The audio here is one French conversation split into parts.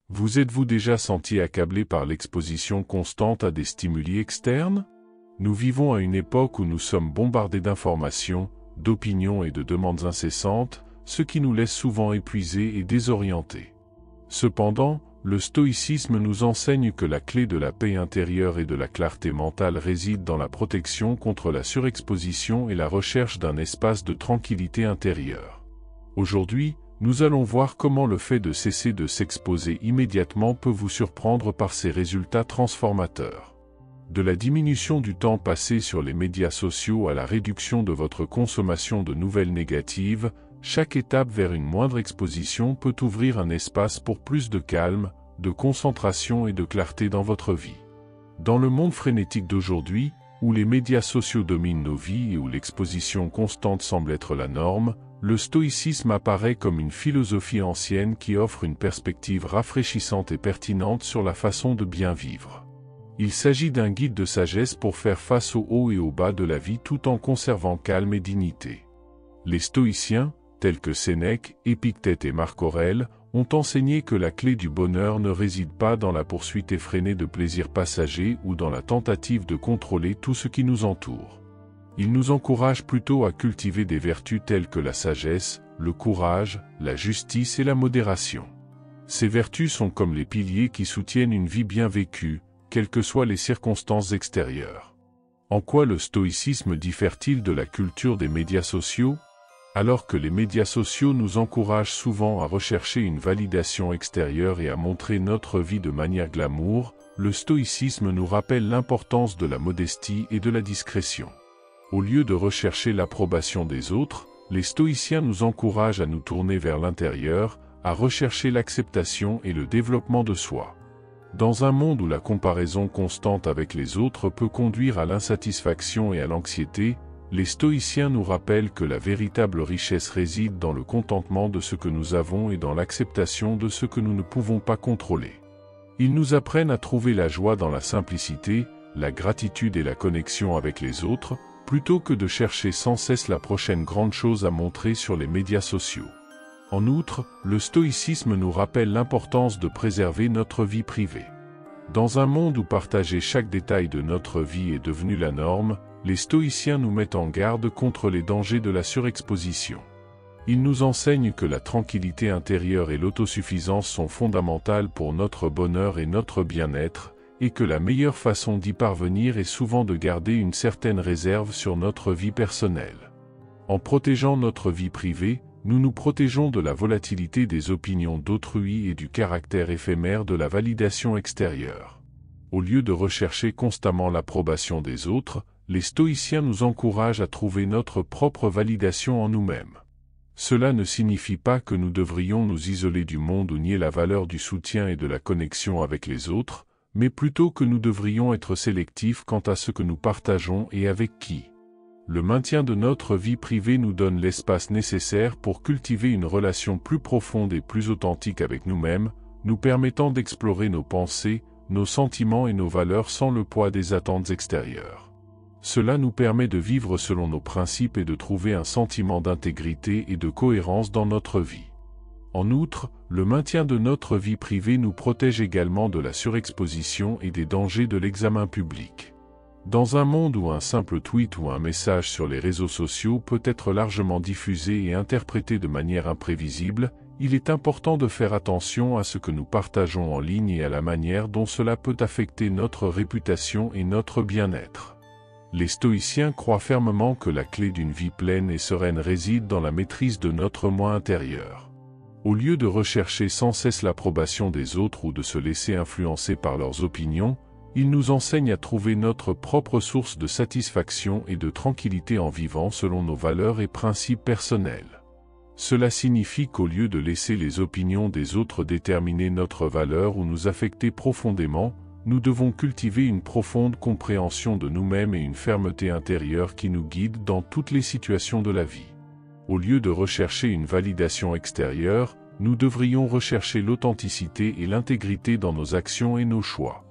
Vous êtes-vous déjà senti accablé par l'exposition constante à des stimuli externes? Nous vivons à une époque où nous sommes bombardés d'informations, d'opinions et de demandes incessantes, ce qui nous laisse souvent épuisés et désorientés. Cependant, le stoïcisme nous enseigne que la clé de la paix intérieure et de la clarté mentale réside dans la protection contre la surexposition et la recherche d'un espace de tranquillité intérieure. Aujourd'hui, nous allons voir comment le fait de cesser de s'exposer immédiatement peut vous surprendre par ses résultats transformateurs. De la diminution du temps passé sur les médias sociaux à la réduction de votre consommation de nouvelles négatives, chaque étape vers une moindre exposition peut ouvrir un espace pour plus de calme, de concentration et de clarté dans votre vie. Dans le monde frénétique d'aujourd'hui, où les médias sociaux dominent nos vies et où l'exposition constante semble être la norme, le stoïcisme apparaît comme une philosophie ancienne qui offre une perspective rafraîchissante et pertinente sur la façon de bien vivre. Il s'agit d'un guide de sagesse pour faire face aux hauts et aux bas de la vie tout en conservant calme et dignité. Les stoïciens, tels que Sénèque, Épictète et Marc Aurèle, ont enseigné que la clé du bonheur ne réside pas dans la poursuite effrénée de plaisirs passagers ou dans la tentative de contrôler tout ce qui nous entoure. Ils nous encouragent plutôt à cultiver des vertus telles que la sagesse, le courage, la justice et la modération. Ces vertus sont comme les piliers qui soutiennent une vie bien vécue, quelles que soient les circonstances extérieures. En quoi le stoïcisme diffère-t-il de la culture des médias sociaux? Alors que les médias sociaux nous encouragent souvent à rechercher une validation extérieure et à montrer notre vie de manière glamour, le stoïcisme nous rappelle l'importance de la modestie et de la discrétion. Au lieu de rechercher l'approbation des autres, les stoïciens nous encouragent à nous tourner vers l'intérieur, à rechercher l'acceptation et le développement de soi. Dans un monde où la comparaison constante avec les autres peut conduire à l'insatisfaction et à l'anxiété, les stoïciens nous rappellent que la véritable richesse réside dans le contentement de ce que nous avons et dans l'acceptation de ce que nous ne pouvons pas contrôler. Ils nous apprennent à trouver la joie dans la simplicité, la gratitude et la connexion avec les autres, plutôt que de chercher sans cesse la prochaine grande chose à montrer sur les médias sociaux. En outre, le stoïcisme nous rappelle l'importance de préserver notre vie privée. Dans un monde où partager chaque détail de notre vie est devenu la norme, les stoïciens nous mettent en garde contre les dangers de la surexposition. Ils nous enseignent que la tranquillité intérieure et l'autosuffisance sont fondamentales pour notre bonheur et notre bien-être, et que la meilleure façon d'y parvenir est souvent de garder une certaine réserve sur notre vie personnelle. En protégeant notre vie privée, nous nous protégeons de la volatilité des opinions d'autrui et du caractère éphémère de la validation extérieure. Au lieu de rechercher constamment l'approbation des autres, les stoïciens nous encouragent à trouver notre propre validation en nous-mêmes. Cela ne signifie pas que nous devrions nous isoler du monde ou nier la valeur du soutien et de la connexion avec les autres, mais plutôt que nous devrions être sélectifs quant à ce que nous partageons et avec qui. Le maintien de notre vie privée nous donne l'espace nécessaire pour cultiver une relation plus profonde et plus authentique avec nous-mêmes, nous permettant d'explorer nos pensées, nos sentiments et nos valeurs sans le poids des attentes extérieures. Cela nous permet de vivre selon nos principes et de trouver un sentiment d'intégrité et de cohérence dans notre vie. En outre, le maintien de notre vie privée nous protège également de la surexposition et des dangers de l'examen public. Dans un monde où un simple tweet ou un message sur les réseaux sociaux peut être largement diffusé et interprété de manière imprévisible, il est important de faire attention à ce que nous partageons en ligne et à la manière dont cela peut affecter notre réputation et notre bien-être. Les stoïciens croient fermement que la clé d'une vie pleine et sereine réside dans la maîtrise de notre moi intérieur. Au lieu de rechercher sans cesse l'approbation des autres ou de se laisser influencer par leurs opinions, ils nous enseignent à trouver notre propre source de satisfaction et de tranquillité en vivant selon nos valeurs et principes personnels. Cela signifie qu'au lieu de laisser les opinions des autres déterminer notre valeur ou nous affecter profondément, nous devons cultiver une profonde compréhension de nous-mêmes et une fermeté intérieure qui nous guide dans toutes les situations de la vie. Au lieu de rechercher une validation extérieure, nous devrions rechercher l'authenticité et l'intégrité dans nos actions et nos choix.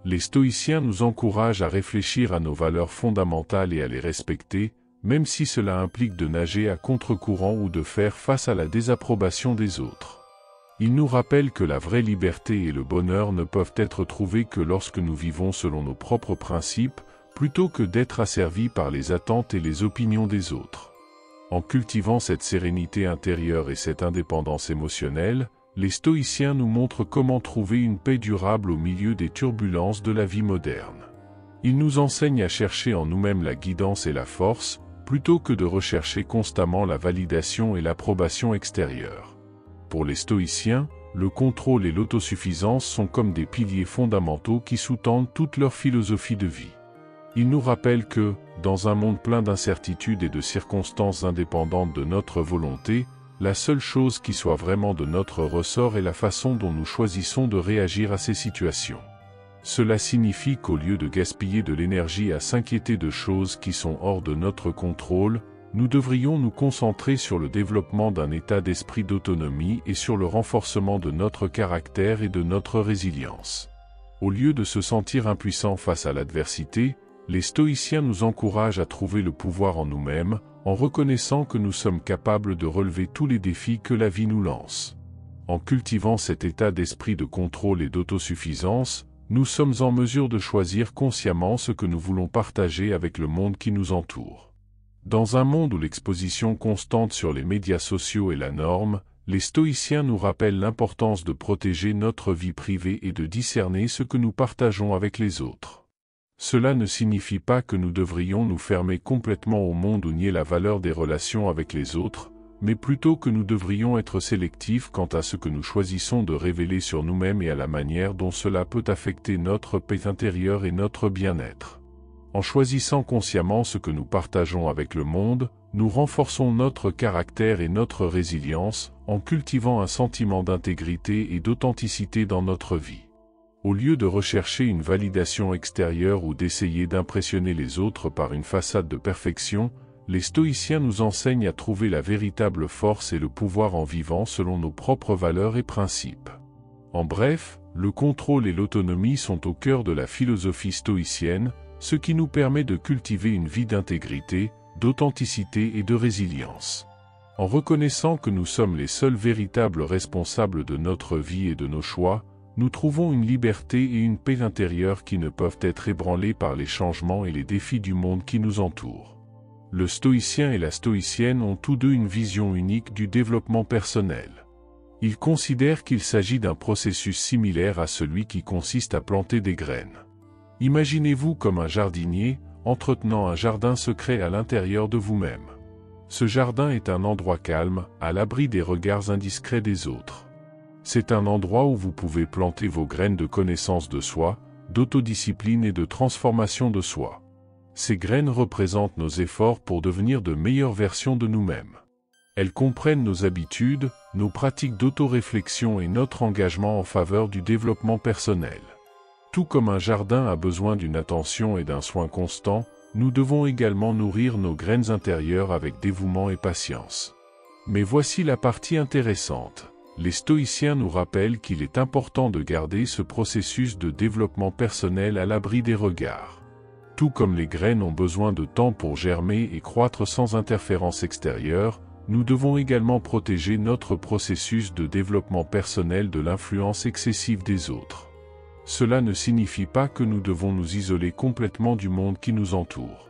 Les stoïciens nous encouragent à réfléchir à nos valeurs fondamentales et à les respecter, même si cela implique de nager à contre-courant ou de faire face à la désapprobation des autres. Ils nous rappellent que la vraie liberté et le bonheur ne peuvent être trouvés que lorsque nous vivons selon nos propres principes, plutôt que d'être asservis par les attentes et les opinions des autres. En cultivant cette sérénité intérieure et cette indépendance émotionnelle, les stoïciens nous montrent comment trouver une paix durable au milieu des turbulences de la vie moderne. Ils nous enseignent à chercher en nous-mêmes la guidance et la force, plutôt que de rechercher constamment la validation et l'approbation extérieure. Pour les stoïciens, le contrôle et l'autosuffisance sont comme des piliers fondamentaux qui sous-tendent toute leur philosophie de vie. Ils nous rappellent que, dans un monde plein d'incertitudes et de circonstances indépendantes de notre volonté, la seule chose qui soit vraiment de notre ressort est la façon dont nous choisissons de réagir à ces situations. Cela signifie qu'au lieu de gaspiller de l'énergie à s'inquiéter de choses qui sont hors de notre contrôle, nous devrions nous concentrer sur le développement d'un état d'esprit d'autonomie et sur le renforcement de notre caractère et de notre résilience. Au lieu de se sentir impuissants face à l'adversité, les stoïciens nous encouragent à trouver le pouvoir en nous-mêmes, en reconnaissant que nous sommes capables de relever tous les défis que la vie nous lance. En cultivant cet état d'esprit de contrôle et d'autosuffisance, nous sommes en mesure de choisir consciemment ce que nous voulons partager avec le monde qui nous entoure. Dans un monde où l'exposition constante sur les médias sociaux est la norme, les stoïciens nous rappellent l'importance de protéger notre vie privée et de discerner ce que nous partageons avec les autres. Cela ne signifie pas que nous devrions nous fermer complètement au monde ou nier la valeur des relations avec les autres, mais plutôt que nous devrions être sélectifs quant à ce que nous choisissons de révéler sur nous-mêmes et à la manière dont cela peut affecter notre paix intérieure et notre bien-être. En choisissant consciemment ce que nous partageons avec le monde, nous renforçons notre caractère et notre résilience, en cultivant un sentiment d'intégrité et d'authenticité dans notre vie. Au lieu de rechercher une validation extérieure ou d'essayer d'impressionner les autres par une façade de perfection, les stoïciens nous enseignent à trouver la véritable force et le pouvoir en vivant selon nos propres valeurs et principes. En bref, le contrôle et l'autonomie sont au cœur de la philosophie stoïcienne, ce qui nous permet de cultiver une vie d'intégrité, d'authenticité et de résilience. En reconnaissant que nous sommes les seuls véritables responsables de notre vie et de nos choix, nous trouvons une liberté et une paix intérieure qui ne peuvent être ébranlées par les changements et les défis du monde qui nous entoure. Le stoïcien et la stoïcienne ont tous deux une vision unique du développement personnel. Ils considèrent qu'il s'agit d'un processus similaire à celui qui consiste à planter des graines. Imaginez-vous comme un jardinier, entretenant un jardin secret à l'intérieur de vous-même. Ce jardin est un endroit calme, à l'abri des regards indiscrets des autres. C'est un endroit où vous pouvez planter vos graines de connaissance de soi, d'autodiscipline et de transformation de soi. Ces graines représentent nos efforts pour devenir de meilleures versions de nous-mêmes. Elles comprennent nos habitudes, nos pratiques d'autoréflexion et notre engagement en faveur du développement personnel. Tout comme un jardin a besoin d'une attention et d'un soin constant, nous devons également nourrir nos graines intérieures avec dévouement et patience. Mais voici la partie intéressante. Les stoïciens nous rappellent qu'il est important de garder ce processus de développement personnel à l'abri des regards. Tout comme les graines ont besoin de temps pour germer et croître sans interférence extérieure, nous devons également protéger notre processus de développement personnel de l'influence excessive des autres. Cela ne signifie pas que nous devons nous isoler complètement du monde qui nous entoure.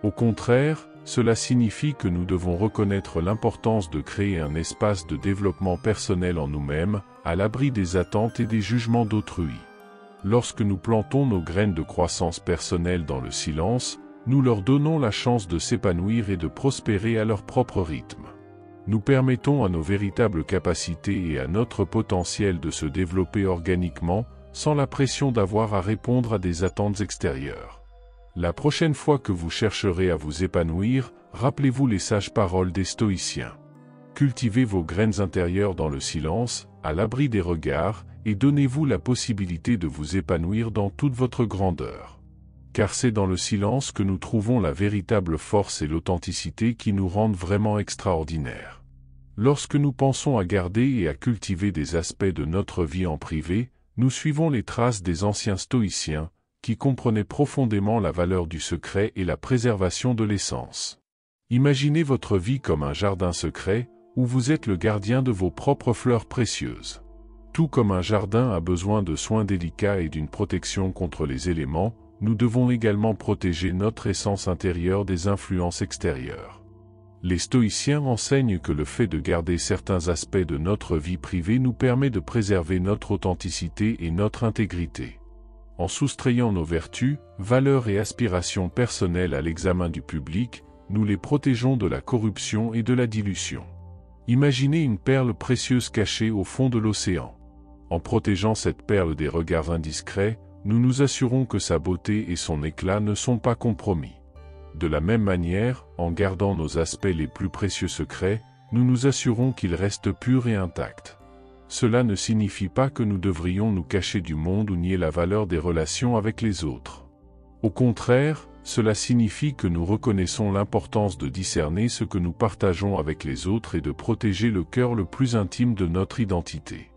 Au contraire, cela signifie que nous devons reconnaître l'importance de créer un espace de développement personnel en nous-mêmes, à l'abri des attentes et des jugements d'autrui. Lorsque nous plantons nos graines de croissance personnelle dans le silence, nous leur donnons la chance de s'épanouir et de prospérer à leur propre rythme. Nous permettons à nos véritables capacités et à notre potentiel de se développer organiquement, sans la pression d'avoir à répondre à des attentes extérieures. La prochaine fois que vous chercherez à vous épanouir, rappelez-vous les sages paroles des stoïciens. Cultivez vos graines intérieures dans le silence, à l'abri des regards, et donnez-vous la possibilité de vous épanouir dans toute votre grandeur. Car c'est dans le silence que nous trouvons la véritable force et l'authenticité qui nous rendent vraiment extraordinaires. Lorsque nous pensons à garder et à cultiver des aspects de notre vie en privé, nous suivons les traces des anciens stoïciens, qui comprenaient profondément la valeur du secret et la préservation de l'essence. Imaginez votre vie comme un jardin secret, où vous êtes le gardien de vos propres fleurs précieuses. Tout comme un jardin a besoin de soins délicats et d'une protection contre les éléments, nous devons également protéger notre essence intérieure des influences extérieures. Les stoïciens enseignent que le fait de garder certains aspects de notre vie privée nous permet de préserver notre authenticité et notre intégrité. En soustrayant nos vertus, valeurs et aspirations personnelles à l'examen du public, nous les protégeons de la corruption et de la dilution. Imaginez une perle précieuse cachée au fond de l'océan. En protégeant cette perle des regards indiscrets, nous nous assurons que sa beauté et son éclat ne sont pas compromis. De la même manière, en gardant nos aspects les plus précieux secrets, nous nous assurons qu'ils restent purs et intacts. Cela ne signifie pas que nous devrions nous cacher du monde ou nier la valeur des relations avec les autres. Au contraire, cela signifie que nous reconnaissons l'importance de discerner ce que nous partageons avec les autres et de protéger le cœur le plus intime de notre identité.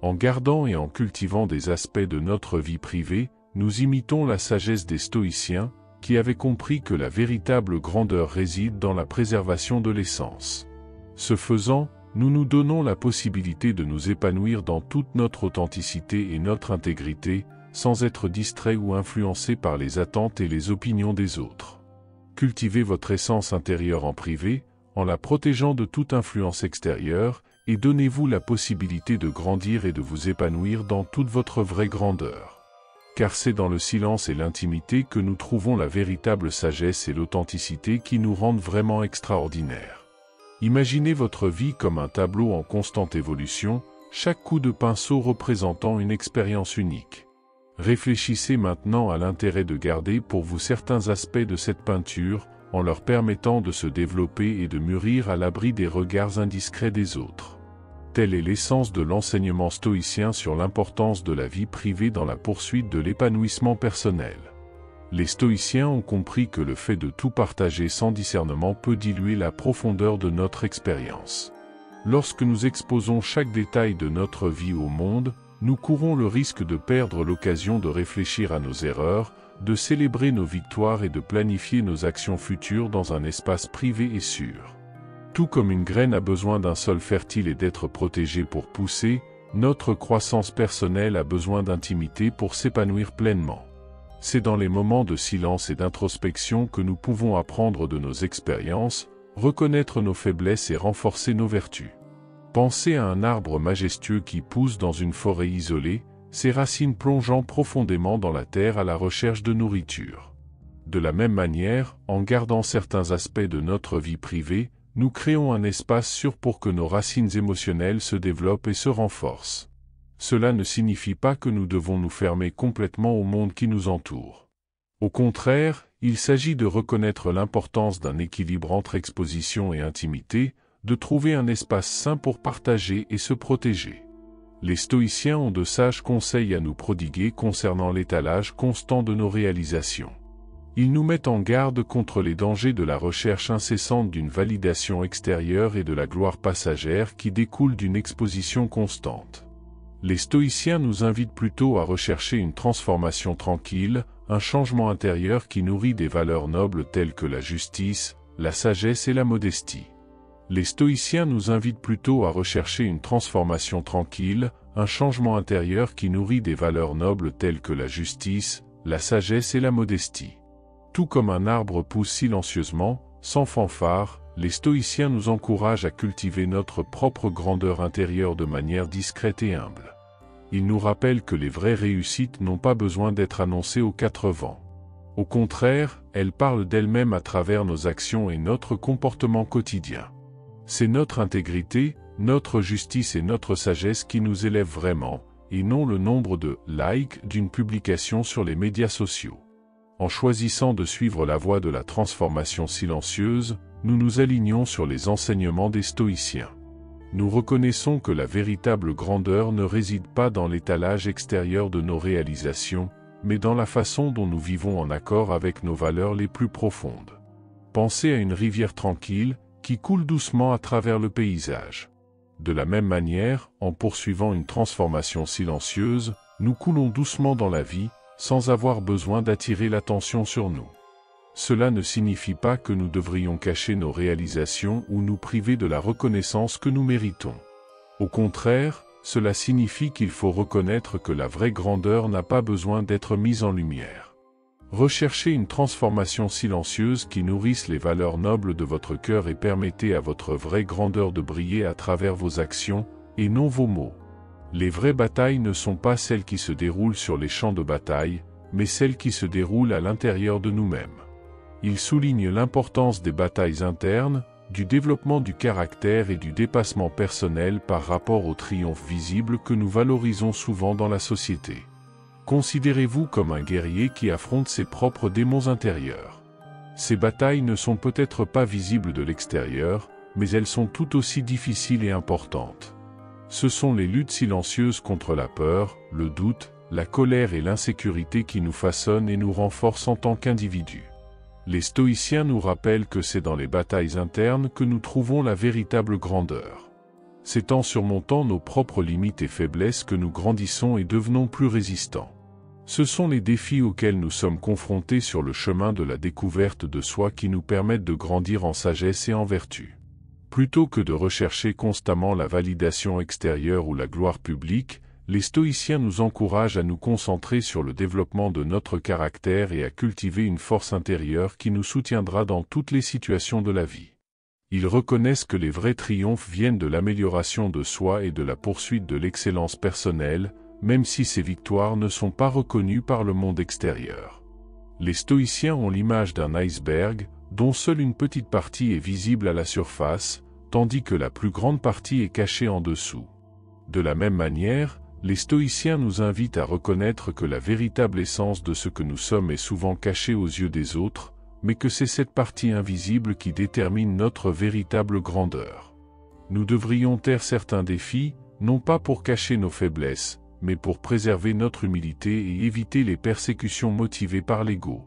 En gardant et en cultivant des aspects de notre vie privée, nous imitons la sagesse des stoïciens, qui avaient compris que la véritable grandeur réside dans la préservation de l'essence. Ce faisant, nous nous donnons la possibilité de nous épanouir dans toute notre authenticité et notre intégrité, sans être distraits ou influencés par les attentes et les opinions des autres. Cultivez votre essence intérieure en privé, en la protégeant de toute influence extérieure, et donnez-vous la possibilité de grandir et de vous épanouir dans toute votre vraie grandeur. Car c'est dans le silence et l'intimité que nous trouvons la véritable sagesse et l'authenticité qui nous rendent vraiment extraordinaires. Imaginez votre vie comme un tableau en constante évolution, chaque coup de pinceau représentant une expérience unique. Réfléchissez maintenant à l'intérêt de garder pour vous certains aspects de cette peinture, en leur permettant de se développer et de mûrir à l'abri des regards indiscrets des autres. Telle est l'essence de l'enseignement stoïcien sur l'importance de la vie privée dans la poursuite de l'épanouissement personnel. Les stoïciens ont compris que le fait de tout partager sans discernement peut diluer la profondeur de notre expérience. Lorsque nous exposons chaque détail de notre vie au monde, nous courons le risque de perdre l'occasion de réfléchir à nos erreurs, de célébrer nos victoires et de planifier nos actions futures dans un espace privé et sûr. Tout comme une graine a besoin d'un sol fertile et d'être protégée pour pousser, notre croissance personnelle a besoin d'intimité pour s'épanouir pleinement. C'est dans les moments de silence et d'introspection que nous pouvons apprendre de nos expériences, reconnaître nos faiblesses et renforcer nos vertus. Pensez à un arbre majestueux qui pousse dans une forêt isolée, ses racines plongeant profondément dans la terre à la recherche de nourriture. De la même manière, en gardant certains aspects de notre vie privée, nous créons un espace sûr pour que nos racines émotionnelles se développent et se renforcent. Cela ne signifie pas que nous devons nous fermer complètement au monde qui nous entoure. Au contraire, il s'agit de reconnaître l'importance d'un équilibre entre exposition et intimité, de trouver un espace sain pour partager et se protéger. Les stoïciens ont de sages conseils à nous prodiguer concernant l'étalage constant de nos réalisations. Ils nous mettent en garde contre les dangers de la recherche incessante d'une validation extérieure et de la gloire passagère qui découle d'une exposition constante. Les stoïciens nous invitent plutôt à rechercher une transformation tranquille, un changement intérieur qui nourrit des valeurs nobles telles que la justice, la sagesse et la modestie. Les stoïciens nous invitent plutôt à rechercher une transformation tranquille, un changement intérieur qui nourrit des valeurs nobles telles que la justice, la sagesse et la modestie. Tout comme un arbre pousse silencieusement, sans fanfare, les stoïciens nous encouragent à cultiver notre propre grandeur intérieure de manière discrète et humble. Ils nous rappellent que les vraies réussites n'ont pas besoin d'être annoncées aux quatre vents. Au contraire, elles parlent d'elles-mêmes à travers nos actions et notre comportement quotidien. C'est notre intégrité, notre justice et notre sagesse qui nous élèvent vraiment, et non le nombre de « likes » d'une publication sur les médias sociaux. En choisissant de suivre la voie de la transformation silencieuse, nous nous alignons sur les enseignements des stoïciens. Nous reconnaissons que la véritable grandeur ne réside pas dans l'étalage extérieur de nos réalisations, mais dans la façon dont nous vivons en accord avec nos valeurs les plus profondes. Pensez à une rivière tranquille, qui coule doucement à travers le paysage. De la même manière, en poursuivant une transformation silencieuse, nous coulons doucement dans la vie, sans avoir besoin d'attirer l'attention sur nous. Cela ne signifie pas que nous devrions cacher nos réalisations ou nous priver de la reconnaissance que nous méritons. Au contraire, cela signifie qu'il faut reconnaître que la vraie grandeur n'a pas besoin d'être mise en lumière. Recherchez une transformation silencieuse qui nourrisse les valeurs nobles de votre cœur et permettez à votre vraie grandeur de briller à travers vos actions, et non vos mots. Les vraies batailles ne sont pas celles qui se déroulent sur les champs de bataille, mais celles qui se déroulent à l'intérieur de nous-mêmes. Il souligne l'importance des batailles internes, du développement du caractère et du dépassement personnel par rapport au triomphe visible que nous valorisons souvent dans la société. Considérez-vous comme un guerrier qui affronte ses propres démons intérieurs. Ces batailles ne sont peut-être pas visibles de l'extérieur, mais elles sont tout aussi difficiles et importantes. Ce sont les luttes silencieuses contre la peur, le doute, la colère et l'insécurité qui nous façonnent et nous renforcent en tant qu'individus. Les stoïciens nous rappellent que c'est dans les batailles internes que nous trouvons la véritable grandeur. C'est en surmontant nos propres limites et faiblesses que nous grandissons et devenons plus résistants. Ce sont les défis auxquels nous sommes confrontés sur le chemin de la découverte de soi qui nous permettent de grandir en sagesse et en vertu. Plutôt que de rechercher constamment la validation extérieure ou la gloire publique, les stoïciens nous encouragent à nous concentrer sur le développement de notre caractère et à cultiver une force intérieure qui nous soutiendra dans toutes les situations de la vie. Ils reconnaissent que les vrais triomphes viennent de l'amélioration de soi et de la poursuite de l'excellence personnelle, même si ces victoires ne sont pas reconnues par le monde extérieur. Les stoïciens ont l'image d'un iceberg, dont seule une petite partie est visible à la surface, tandis que la plus grande partie est cachée en dessous. De la même manière, les stoïciens nous invitent à reconnaître que la véritable essence de ce que nous sommes est souvent cachée aux yeux des autres, mais que c'est cette partie invisible qui détermine notre véritable grandeur. Nous devrions taire certains défis, non pas pour cacher nos faiblesses, mais pour préserver notre humilité et éviter les persécutions motivées par l'ego.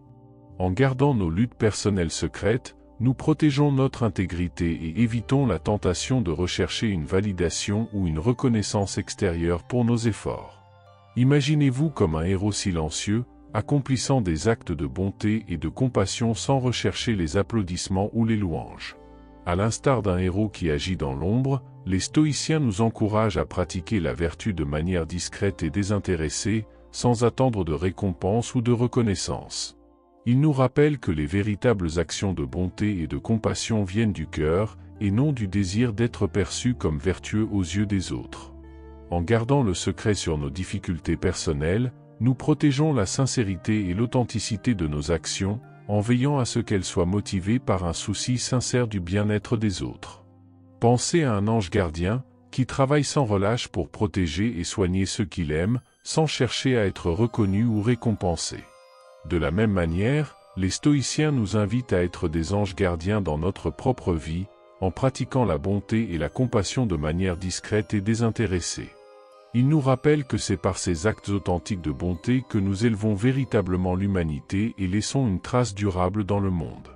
En gardant nos luttes personnelles secrètes, nous protégeons notre intégrité et évitons la tentation de rechercher une validation ou une reconnaissance extérieure pour nos efforts. Imaginez-vous comme un héros silencieux, accomplissant des actes de bonté et de compassion sans rechercher les applaudissements ou les louanges. À l'instar d'un héros qui agit dans l'ombre, les stoïciens nous encouragent à pratiquer la vertu de manière discrète et désintéressée, sans attendre de récompense ou de reconnaissance. Ils nous rappellent que les véritables actions de bonté et de compassion viennent du cœur, et non du désir d'être perçus comme vertueux aux yeux des autres. En gardant le secret sur nos difficultés personnelles, nous protégeons la sincérité et l'authenticité de nos actions, en veillant à ce qu'elles soient motivées par un souci sincère du bien-être des autres. Pensez à un ange gardien, qui travaille sans relâche pour protéger et soigner ceux qu'il aime, sans chercher à être reconnu ou récompensé. De la même manière, les stoïciens nous invitent à être des anges gardiens dans notre propre vie, en pratiquant la bonté et la compassion de manière discrète et désintéressée. Ils nous rappellent que c'est par ces actes authentiques de bonté que nous élevons véritablement l'humanité et laissons une trace durable dans le monde.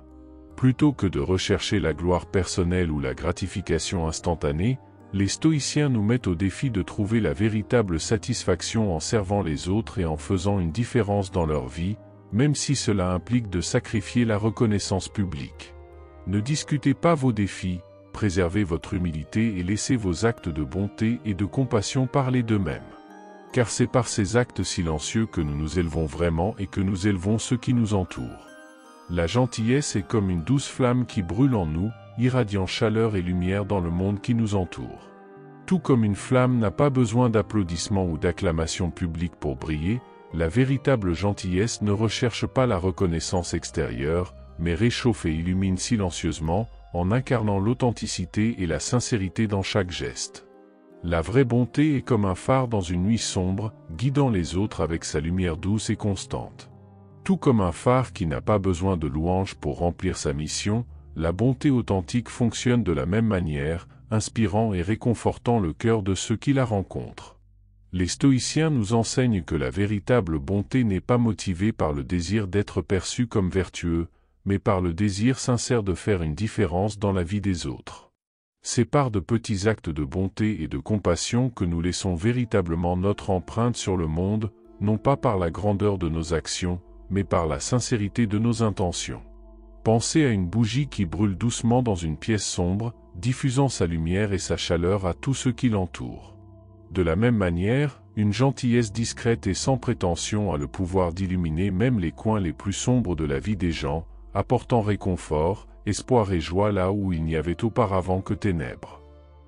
Plutôt que de rechercher la gloire personnelle ou la gratification instantanée, les stoïciens nous mettent au défi de trouver la véritable satisfaction en servant les autres et en faisant une différence dans leur vie, même si cela implique de sacrifier la reconnaissance publique. Ne discutez pas vos défis, préservez votre humilité et laissez vos actes de bonté et de compassion parler d'eux-mêmes. Car c'est par ces actes silencieux que nous nous élevons vraiment et que nous élevons ceux qui nous entourent. La gentillesse est comme une douce flamme qui brûle en nous, irradiant chaleur et lumière dans le monde qui nous entoure. Tout comme une flamme n'a pas besoin d'applaudissements ou d'acclamations publiques pour briller, la véritable gentillesse ne recherche pas la reconnaissance extérieure, mais réchauffe et illumine silencieusement, en incarnant l'authenticité et la sincérité dans chaque geste. La vraie bonté est comme un phare dans une nuit sombre, guidant les autres avec sa lumière douce et constante. Tout comme un phare qui n'a pas besoin de louanges pour remplir sa mission, la bonté authentique fonctionne de la même manière, inspirant et réconfortant le cœur de ceux qui la rencontrent. Les stoïciens nous enseignent que la véritable bonté n'est pas motivée par le désir d'être perçu comme vertueux, mais par le désir sincère de faire une différence dans la vie des autres. C'est par de petits actes de bonté et de compassion que nous laissons véritablement notre empreinte sur le monde, non pas par la grandeur de nos actions, mais par la sincérité de nos intentions. Pensez à une bougie qui brûle doucement dans une pièce sombre, diffusant sa lumière et sa chaleur à tous ceux qui l'entourent. De la même manière, une gentillesse discrète et sans prétention a le pouvoir d'illuminer même les coins les plus sombres de la vie des gens, apportant réconfort, espoir et joie là où il n'y avait auparavant que ténèbres.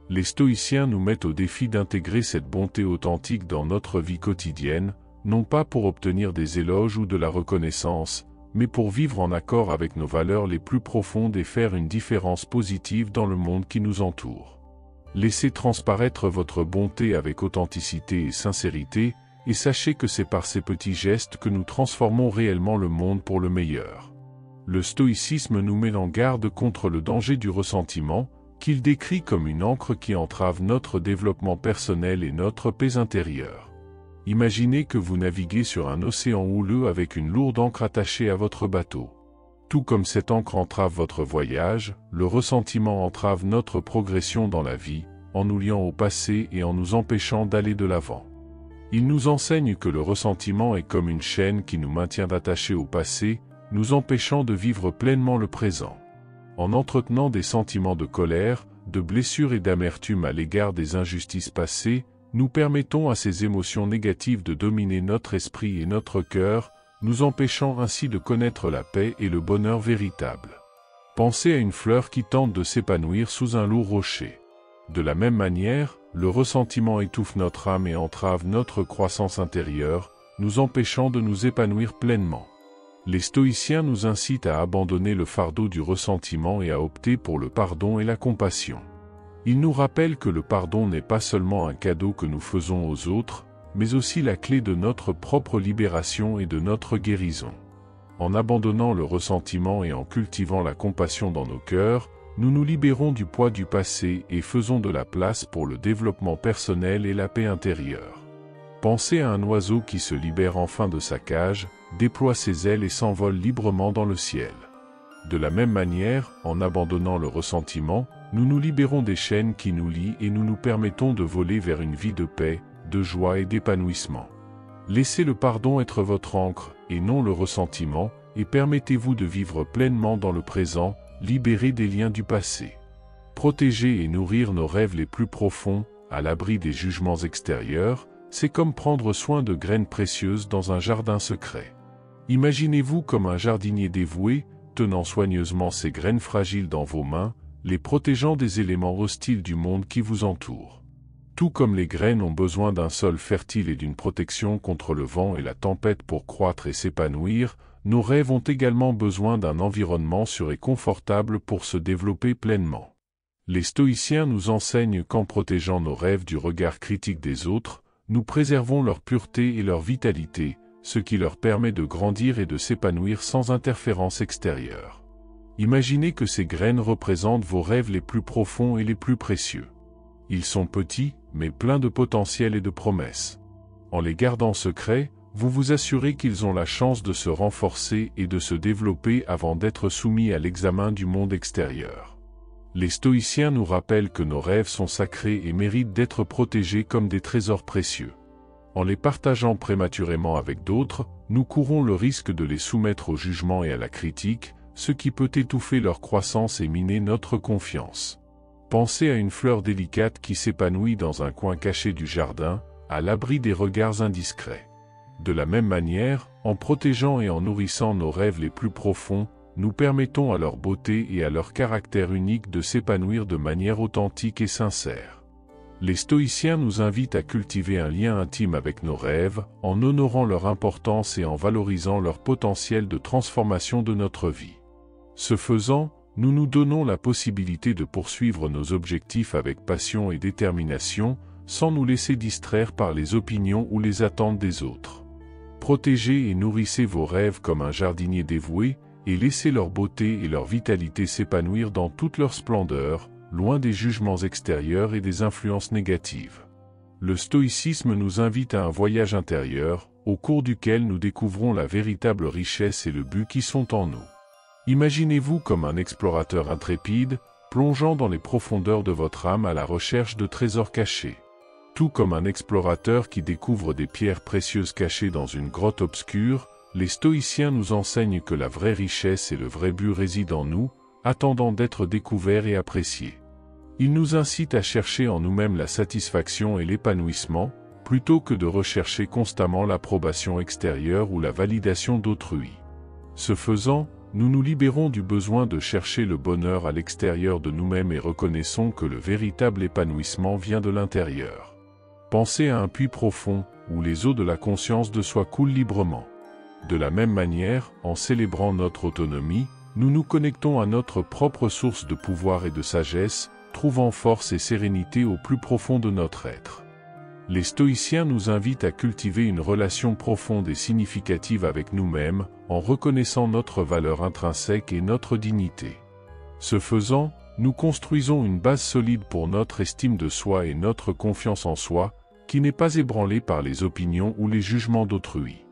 Les stoïciens nous mettent au défi d'intégrer cette bonté authentique dans notre vie quotidienne, non pas pour obtenir des éloges ou de la reconnaissance, mais pour vivre en accord avec nos valeurs les plus profondes et faire une différence positive dans le monde qui nous entoure. Laissez transparaître votre bonté avec authenticité et sincérité, et sachez que c'est par ces petits gestes que nous transformons réellement le monde pour le meilleur. Le stoïcisme nous met en garde contre le danger du ressentiment, qu'il décrit comme une ancre qui entrave notre développement personnel et notre paix intérieure. Imaginez que vous naviguez sur un océan houleux avec une lourde ancre attachée à votre bateau. Tout comme cette ancre entrave votre voyage, le ressentiment entrave notre progression dans la vie, en nous liant au passé et en nous empêchant d'aller de l'avant. Il nous enseigne que le ressentiment est comme une chaîne qui nous maintient attachés au passé, nous empêchant de vivre pleinement le présent. En entretenant des sentiments de colère, de blessure et d'amertume à l'égard des injustices passées, nous permettons à ces émotions négatives de dominer notre esprit et notre cœur, nous empêchant ainsi de connaître la paix et le bonheur véritable. Pensez à une fleur qui tente de s'épanouir sous un lourd rocher. De la même manière, le ressentiment étouffe notre âme et entrave notre croissance intérieure, nous empêchant de nous épanouir pleinement. Les stoïciens nous incitent à abandonner le fardeau du ressentiment et à opter pour le pardon et la compassion. Ils nous rappellent que le pardon n'est pas seulement un cadeau que nous faisons aux autres, mais aussi la clé de notre propre libération et de notre guérison. En abandonnant le ressentiment et en cultivant la compassion dans nos cœurs, nous nous libérons du poids du passé et faisons de la place pour le développement personnel et la paix intérieure. Pensez à un oiseau qui se libère enfin de sa cage, déploie ses ailes et s'envole librement dans le ciel. De la même manière, en abandonnant le ressentiment, nous nous libérons des chaînes qui nous lient et nous nous permettons de voler vers une vie de paix, de joie et d'épanouissement. Laissez le pardon être votre ancre, et non le ressentiment, et permettez-vous de vivre pleinement dans le présent, libérés des liens du passé. Protéger et nourrir nos rêves les plus profonds, à l'abri des jugements extérieurs, c'est comme prendre soin de graines précieuses dans un jardin secret. Imaginez-vous comme un jardinier dévoué, tenant soigneusement ces graines fragiles dans vos mains, les protégeant des éléments hostiles du monde qui vous entoure. Tout comme les graines ont besoin d'un sol fertile et d'une protection contre le vent et la tempête pour croître et s'épanouir, nos rêves ont également besoin d'un environnement sûr et confortable pour se développer pleinement. Les stoïciens nous enseignent qu'en protégeant nos rêves du regard critique des autres, nous préservons leur pureté et leur vitalité, ce qui leur permet de grandir et de s'épanouir sans interférence extérieure. Imaginez que ces graines représentent vos rêves les plus profonds et les plus précieux. Ils sont petits, mais pleins de potentiel et de promesses. En les gardant secrets, vous vous assurez qu'ils ont la chance de se renforcer et de se développer avant d'être soumis à l'examen du monde extérieur. Les stoïciens nous rappellent que nos rêves sont sacrés et méritent d'être protégés comme des trésors précieux. En les partageant prématurément avec d'autres, nous courons le risque de les soumettre au jugement et à la critique, ce qui peut étouffer leur croissance et miner notre confiance. Pensez à une fleur délicate qui s'épanouit dans un coin caché du jardin, à l'abri des regards indiscrets. De la même manière, en protégeant et en nourrissant nos rêves les plus profonds, nous permettons à leur beauté et à leur caractère unique de s'épanouir de manière authentique et sincère. Les stoïciens nous invitent à cultiver un lien intime avec nos rêves, en honorant leur importance et en valorisant leur potentiel de transformation de notre vie. Ce faisant, nous nous donnons la possibilité de poursuivre nos objectifs avec passion et détermination, sans nous laisser distraire par les opinions ou les attentes des autres. Protégez et nourrissez vos rêves comme un jardinier dévoué, et laissez leur beauté et leur vitalité s'épanouir dans toute leur splendeur, loin des jugements extérieurs et des influences négatives. Le stoïcisme nous invite à un voyage intérieur, au cours duquel nous découvrons la véritable richesse et le but qui sont en nous. Imaginez-vous comme un explorateur intrépide, plongeant dans les profondeurs de votre âme à la recherche de trésors cachés. Tout comme un explorateur qui découvre des pierres précieuses cachées dans une grotte obscure, les stoïciens nous enseignent que la vraie richesse et le vrai but résident en nous, attendant d'être découverts et appréciés. Il nous incite à chercher en nous-mêmes la satisfaction et l'épanouissement, plutôt que de rechercher constamment l'approbation extérieure ou la validation d'autrui. Ce faisant, nous nous libérons du besoin de chercher le bonheur à l'extérieur de nous-mêmes et reconnaissons que le véritable épanouissement vient de l'intérieur. Pensez à un puits profond, où les eaux de la conscience de soi coulent librement. De la même manière, en célébrant notre autonomie, nous nous connectons à notre propre source de pouvoir et de sagesse, trouvant force et sérénité au plus profond de notre être. Les stoïciens nous invitent à cultiver une relation profonde et significative avec nous-mêmes, en reconnaissant notre valeur intrinsèque et notre dignité. Ce faisant, nous construisons une base solide pour notre estime de soi et notre confiance en soi, qui n'est pas ébranlée par les opinions ou les jugements d'autrui.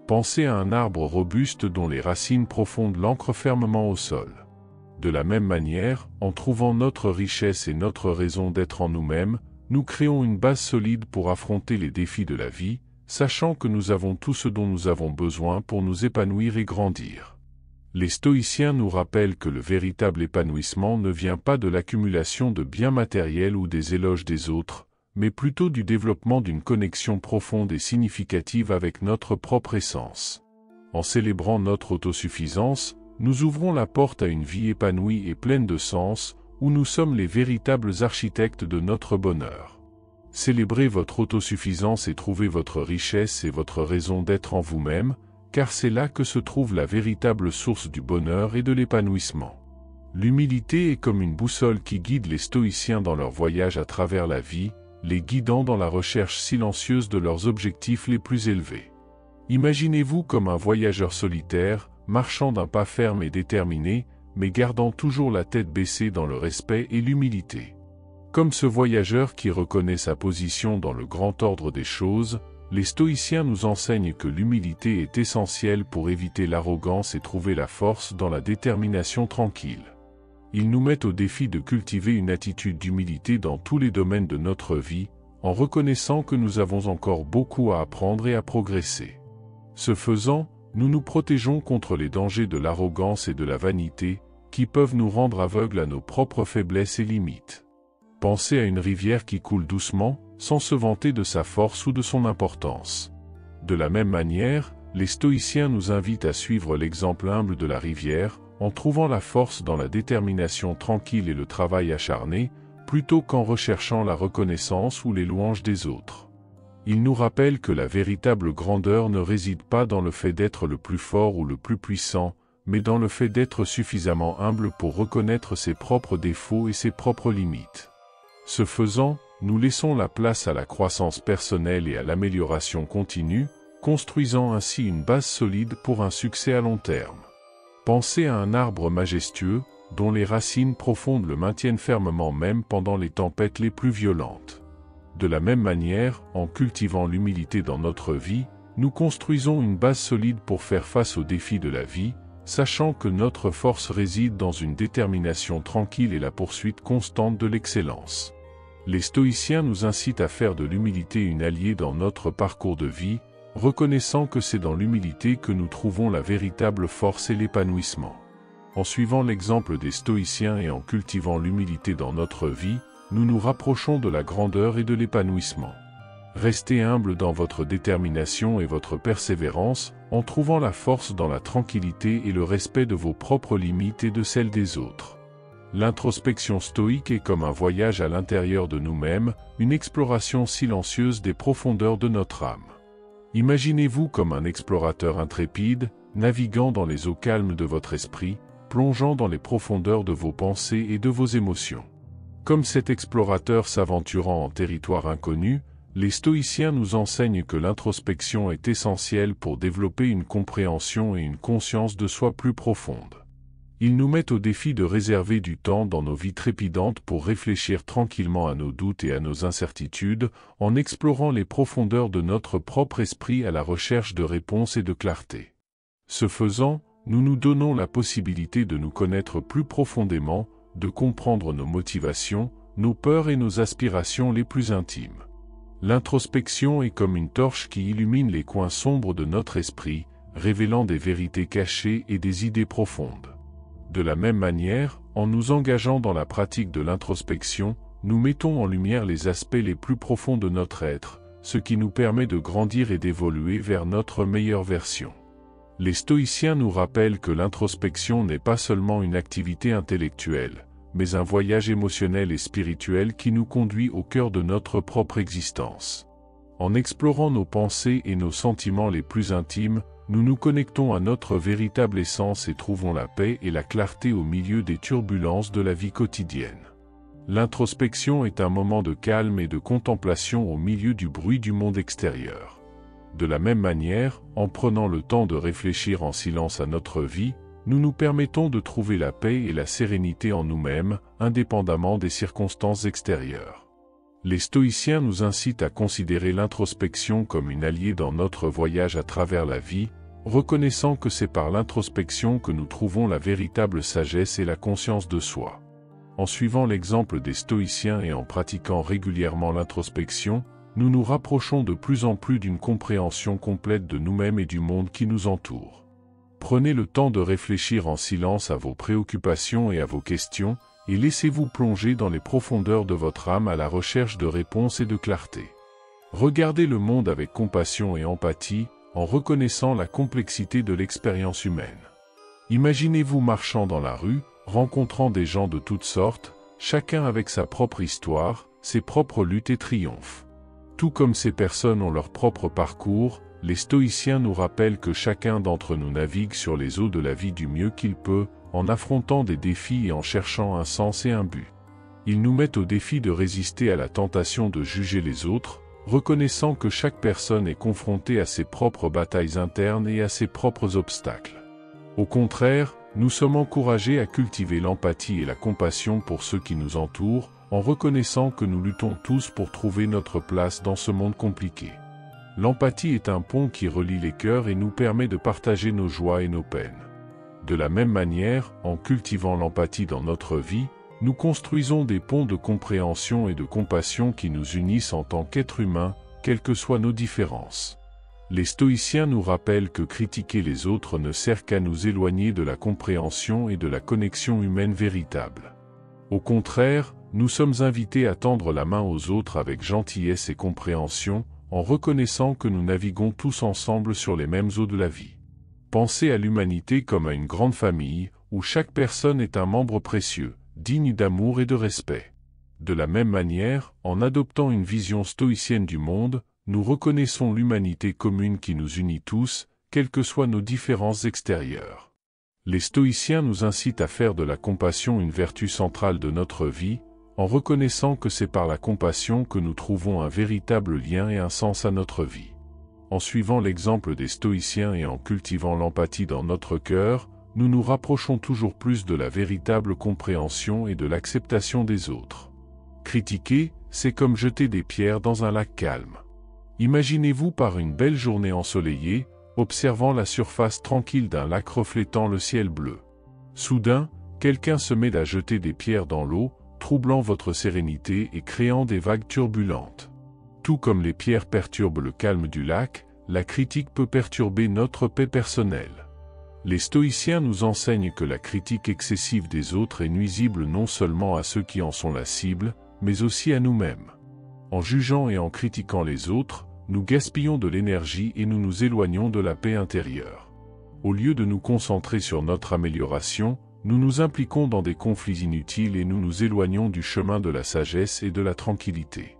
Pensez à un arbre robuste dont les racines profondes l'ancrent fermement au sol. De la même manière, en trouvant notre richesse et notre raison d'être en nous-mêmes, nous créons une base solide pour affronter les défis de la vie, sachant que nous avons tout ce dont nous avons besoin pour nous épanouir et grandir. Les stoïciens nous rappellent que le véritable épanouissement ne vient pas de l'accumulation de biens matériels ou des éloges des autres, mais plutôt du développement d'une connexion profonde et significative avec notre propre essence. En célébrant notre autosuffisance, nous ouvrons la porte à une vie épanouie et pleine de sens, où nous sommes les véritables architectes de notre bonheur. Célébrez votre autosuffisance et trouvez votre richesse et votre raison d'être en vous-même, car c'est là que se trouve la véritable source du bonheur et de l'épanouissement. L'humilité est comme une boussole qui guide les stoïciens dans leur voyage à travers la vie, les guidant dans la recherche silencieuse de leurs objectifs les plus élevés. Imaginez-vous comme un voyageur solitaire, marchant d'un pas ferme et déterminé, mais gardant toujours la tête baissée dans le respect et l'humilité. Comme ce voyageur qui reconnaît sa position dans le grand ordre des choses, les stoïciens nous enseignent que l'humilité est essentielle pour éviter l'arrogance et trouver la force dans la détermination tranquille. Ils nous mettent au défi de cultiver une attitude d'humilité dans tous les domaines de notre vie, en reconnaissant que nous avons encore beaucoup à apprendre et à progresser. Ce faisant, nous nous protégeons contre les dangers de l'arrogance et de la vanité, qui peuvent nous rendre aveugles à nos propres faiblesses et limites. Pensez à une rivière qui coule doucement, sans se vanter de sa force ou de son importance. De la même manière, les stoïciens nous invitent à suivre l'exemple humble de la rivière, en trouvant la force dans la détermination tranquille et le travail acharné, plutôt qu'en recherchant la reconnaissance ou les louanges des autres. Ils nous rappellent que la véritable grandeur ne réside pas dans le fait d'être le plus fort ou le plus puissant, mais dans le fait d'être suffisamment humble pour reconnaître ses propres défauts et ses propres limites. Ce faisant, nous laissons la place à la croissance personnelle et à l'amélioration continue, construisant ainsi une base solide pour un succès à long terme. Pensez à un arbre majestueux, dont les racines profondes le maintiennent fermement même pendant les tempêtes les plus violentes. De la même manière, en cultivant l'humilité dans notre vie, nous construisons une base solide pour faire face aux défis de la vie, sachant que notre force réside dans une détermination tranquille et la poursuite constante de l'excellence. Les stoïciens nous incitent à faire de l'humilité une alliée dans notre parcours de vie, reconnaissant que c'est dans l'humilité que nous trouvons la véritable force et l'épanouissement. En suivant l'exemple des stoïciens et en cultivant l'humilité dans notre vie, nous nous rapprochons de la grandeur et de l'épanouissement. Restez humble dans votre détermination et votre persévérance, en trouvant la force dans la tranquillité et le respect de vos propres limites et de celles des autres. L'introspection stoïque est comme un voyage à l'intérieur de nous-mêmes, une exploration silencieuse des profondeurs de notre âme. Imaginez-vous comme un explorateur intrépide, naviguant dans les eaux calmes de votre esprit, plongeant dans les profondeurs de vos pensées et de vos émotions. Comme cet explorateur s'aventurant en territoire inconnu, les stoïciens nous enseignent que l'introspection est essentielle pour développer une compréhension et une conscience de soi plus profonde. Ils nous mettent au défi de réserver du temps dans nos vies trépidantes pour réfléchir tranquillement à nos doutes et à nos incertitudes, en explorant les profondeurs de notre propre esprit à la recherche de réponses et de clarté. Ce faisant, nous nous donnons la possibilité de nous connaître plus profondément, de comprendre nos motivations, nos peurs et nos aspirations les plus intimes. L'introspection est comme une torche qui illumine les coins sombres de notre esprit, révélant des vérités cachées et des idées profondes. De la même manière, en nous engageant dans la pratique de l'introspection, nous mettons en lumière les aspects les plus profonds de notre être, ce qui nous permet de grandir et d'évoluer vers notre meilleure version. Les stoïciens nous rappellent que l'introspection n'est pas seulement une activité intellectuelle, mais un voyage émotionnel et spirituel qui nous conduit au cœur de notre propre existence. En explorant nos pensées et nos sentiments les plus intimes, nous nous connectons à notre véritable essence et trouvons la paix et la clarté au milieu des turbulences de la vie quotidienne. L'introspection est un moment de calme et de contemplation au milieu du bruit du monde extérieur. De la même manière, en prenant le temps de réfléchir en silence à notre vie, nous nous permettons de trouver la paix et la sérénité en nous-mêmes, indépendamment des circonstances extérieures. Les stoïciens nous incitent à considérer l'introspection comme une alliée dans notre voyage à travers la vie, reconnaissant que c'est par l'introspection que nous trouvons la véritable sagesse et la conscience de soi. En suivant l'exemple des stoïciens et en pratiquant régulièrement l'introspection, nous nous rapprochons de plus en plus d'une compréhension complète de nous-mêmes et du monde qui nous entoure. Prenez le temps de réfléchir en silence à vos préoccupations et à vos questions, et laissez-vous plonger dans les profondeurs de votre âme à la recherche de réponses et de clarté. Regardez le monde avec compassion et empathie, en reconnaissant la complexité de l'expérience humaine. Imaginez-vous marchant dans la rue, rencontrant des gens de toutes sortes, chacun avec sa propre histoire, ses propres luttes et triomphes. Tout comme ces personnes ont leur propre parcours, les stoïciens nous rappellent que chacun d'entre nous navigue sur les eaux de la vie du mieux qu'il peut, en affrontant des défis et en cherchant un sens et un but. Ils nous mettent au défi de résister à la tentation de juger les autres, reconnaissant que chaque personne est confrontée à ses propres batailles internes et à ses propres obstacles. Au contraire, nous sommes encouragés à cultiver l'empathie et la compassion pour ceux qui nous entourent, en reconnaissant que nous luttons tous pour trouver notre place dans ce monde compliqué. L'empathie est un pont qui relie les cœurs et nous permet de partager nos joies et nos peines. De la même manière, en cultivant l'empathie dans notre vie, nous construisons des ponts de compréhension et de compassion qui nous unissent en tant qu'êtres humains, quelles que soient nos différences. Les stoïciens nous rappellent que critiquer les autres ne sert qu'à nous éloigner de la compréhension et de la connexion humaine véritable. Au contraire, nous sommes invités à tendre la main aux autres avec gentillesse et compréhension, en reconnaissant que nous naviguons tous ensemble sur les mêmes eaux de la vie. Pensez à l'humanité comme à une grande famille, où chaque personne est un membre précieux, digne d'amour et de respect. De la même manière, en adoptant une vision stoïcienne du monde, nous reconnaissons l'humanité commune qui nous unit tous, quelles que soient nos différences extérieures. Les stoïciens nous incitent à faire de la compassion une vertu centrale de notre vie, en reconnaissant que c'est par la compassion que nous trouvons un véritable lien et un sens à notre vie. En suivant l'exemple des stoïciens et en cultivant l'empathie dans notre cœur, nous nous rapprochons toujours plus de la véritable compréhension et de l'acceptation des autres. Critiquer, c'est comme jeter des pierres dans un lac calme. Imaginez-vous par une belle journée ensoleillée, observant la surface tranquille d'un lac reflétant le ciel bleu. Soudain, quelqu'un se met à jeter des pierres dans l'eau, troublant votre sérénité et créant des vagues turbulentes. Tout comme les pierres perturbent le calme du lac, la critique peut perturber notre paix personnelle. Les stoïciens nous enseignent que la critique excessive des autres est nuisible non seulement à ceux qui en sont la cible, mais aussi à nous-mêmes. En jugeant et en critiquant les autres, nous gaspillons de l'énergie et nous nous éloignons de la paix intérieure. Au lieu de nous concentrer sur notre amélioration, nous nous impliquons dans des conflits inutiles et nous nous éloignons du chemin de la sagesse et de la tranquillité.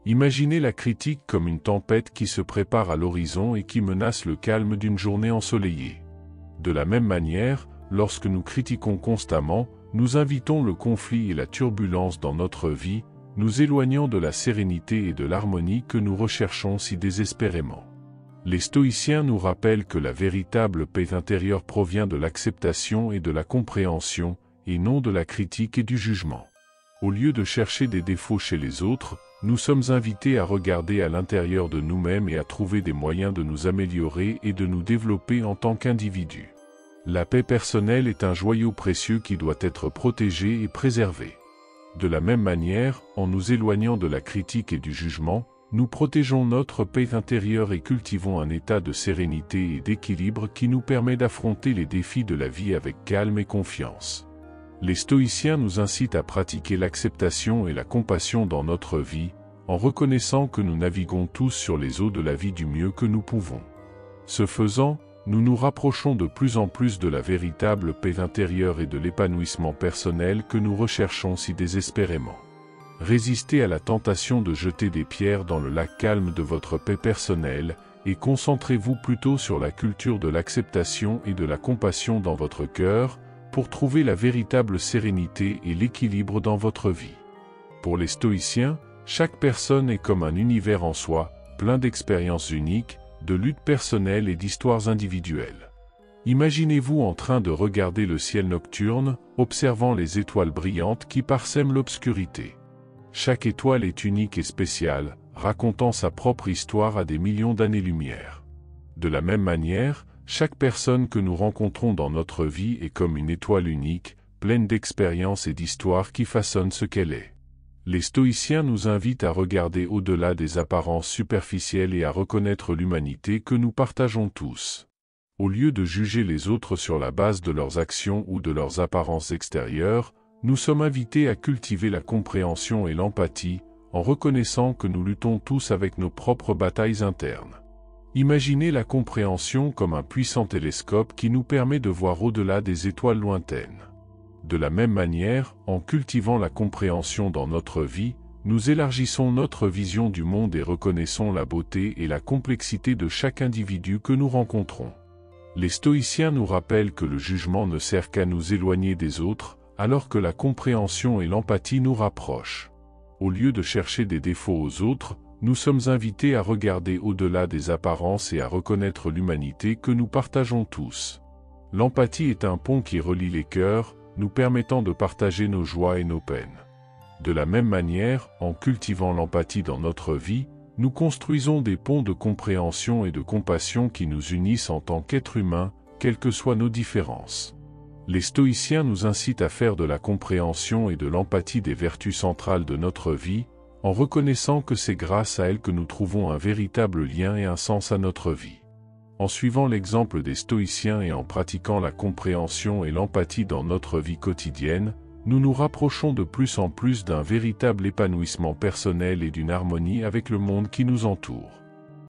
Imaginez la critique comme une tempête qui se prépare à l'horizon et qui menace le calme d'une journée ensoleillée. De la même manière, lorsque nous critiquons constamment, nous invitons le conflit et la turbulence dans notre vie, nous éloignant de la sérénité et de l'harmonie que nous recherchons si désespérément. Les stoïciens nous rappellent que la véritable paix intérieure provient de l'acceptation et de la compréhension, et non de la critique et du jugement. Au lieu de chercher des défauts chez les autres, nous sommes invités à regarder à l'intérieur de nous-mêmes et à trouver des moyens de nous améliorer et de nous développer en tant qu'individus. La paix personnelle est un joyau précieux qui doit être protégé et préservé. De la même manière, en nous éloignant de la critique et du jugement, nous protégeons notre paix intérieure et cultivons un état de sérénité et d'équilibre qui nous permet d'affronter les défis de la vie avec calme et confiance. Les stoïciens nous incitent à pratiquer l'acceptation et la compassion dans notre vie, en reconnaissant que nous naviguons tous sur les eaux de la vie du mieux que nous pouvons. Ce faisant, nous nous rapprochons de plus en plus de la véritable paix intérieure et de l'épanouissement personnel que nous recherchons si désespérément. Résistez à la tentation de jeter des pierres dans le lac calme de votre paix personnelle, et concentrez-vous plutôt sur la culture de l'acceptation et de la compassion dans votre cœur, pour trouver la véritable sérénité et l'équilibre dans votre vie. Pour les stoïciens, chaque personne est comme un univers en soi, plein d'expériences uniques, de luttes personnelles et d'histoires individuelles. Imaginez-vous en train de regarder le ciel nocturne, observant les étoiles brillantes qui parsèment l'obscurité. Chaque étoile est unique et spéciale, racontant sa propre histoire à des millions d'années-lumière. De la même manière, chaque personne que nous rencontrons dans notre vie est comme une étoile unique, pleine d'expériences et d'histoires qui façonnent ce qu'elle est. Les stoïciens nous invitent à regarder au-delà des apparences superficielles et à reconnaître l'humanité que nous partageons tous. Au lieu de juger les autres sur la base de leurs actions ou de leurs apparences extérieures, nous sommes invités à cultiver la compréhension et l'empathie, en reconnaissant que nous luttons tous avec nos propres batailles internes. Imaginez la compréhension comme un puissant télescope qui nous permet de voir au-delà des étoiles lointaines. De la même manière, en cultivant la compréhension dans notre vie, nous élargissons notre vision du monde et reconnaissons la beauté et la complexité de chaque individu que nous rencontrons. Les stoïciens nous rappellent que le jugement ne sert qu'à nous éloigner des autres, alors que la compréhension et l'empathie nous rapprochent. Au lieu de chercher des défauts aux autres, nous sommes invités à regarder au-delà des apparences et à reconnaître l'humanité que nous partageons tous. L'empathie est un pont qui relie les cœurs, nous permettant de partager nos joies et nos peines. De la même manière, en cultivant l'empathie dans notre vie, nous construisons des ponts de compréhension et de compassion qui nous unissent en tant qu'êtres humains, quelles que soient nos différences. Les stoïciens nous incitent à faire de la compréhension et de l'empathie des vertus centrales de notre vie, en reconnaissant que c'est grâce à elles que nous trouvons un véritable lien et un sens à notre vie. En suivant l'exemple des stoïciens et en pratiquant la compréhension et l'empathie dans notre vie quotidienne, nous nous rapprochons de plus en plus d'un véritable épanouissement personnel et d'une harmonie avec le monde qui nous entoure.